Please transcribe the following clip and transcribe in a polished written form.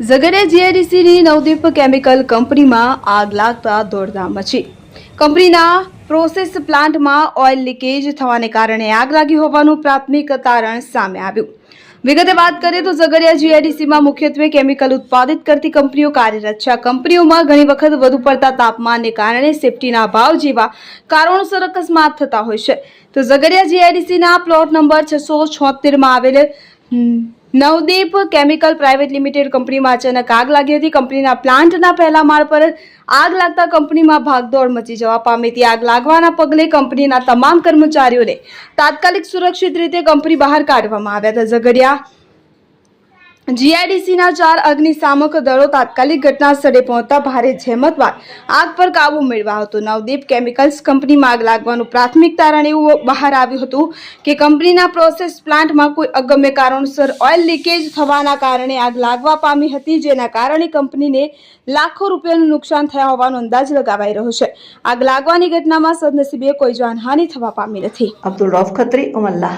Jhagadia જીઆઈડીસીની Navdeep chemical કંપનીમાં આગ લાગતા દોડધામ મચી. કંપનીના પ્રોસેસ પ્લાન્ટમાં ઓઇલ લીકેજ થવાને કારણે આગ લાગી હોવાનું પ્રાથમિક તારણ સામે આવ્યું. વિગતે વાત કરીએ તો ઝઘડિયા જીઆઈડીસીમાં મુખ્યત્વે કેમિકલ ઉત્પાદિત કરતી કંપનીઓ કાર્યરત છે. આ કંપનીઓમાં ઘણી વખત વધુ પડતા તાપમાનને કારણે સેફટીના અભાવ જેવા કારણોસર અકસ્માત થતા હોય છે. તો ઝઘડિયા જીઆઈડીસીના પ્લોટ નંબર 676 માં આવેલ નવદીપ કેમિકલ પ્રાઇવેટ લિમિટેડ કંપનીમાં અચાનક આગ લાગી હતી. કંપનીના પ્લાન્ટના પહેલા માળ પર આગ લાગતા કંપનીમાં ભાગદોડ મચી જવા પામી હતી. આગ લાગવાના પગલે કંપનીના તમામ કર્મચારીઓને તાત્કાલિક સુરક્ષિત રીતે કંપની બહાર કાઢવામાં આવ્યા હતા. ઝઘડિયા જીઆઈડીસીના 4 અગ્નિશામક દળો તાત્કાલિક ઘટના સ્થળે પહોંચતા ભારે જહેમત બાદ આગ પર કાબુ મેળવ્યો હતો. નવદીપ કેમિકલ્સ કંપનીમાં આગ લાગવાનું પ્રાથમિક તારણ એવું બહાર આવ્યું હતું કે કંપનીના પ્રોસેસ પ્લાન્ટમાં કોઈ અગમ્ય કારણોસર ઓઇલ લીકેજ થવાના કારણે આગ લાગવા પામી હતી, જેના કારણે કંપનીને લાખો રૂપિયાનું નુકસાન થયા હોવાનો અંદાજ લગાવાઈ રહ્યો છે. આગ લાગવાની ઘટનામાં સદનસીબે કોઈ જાનહાનિ થવા પામી નથી. અબ્દુલ રૌફ ખત્રી, ઉમલ્લા.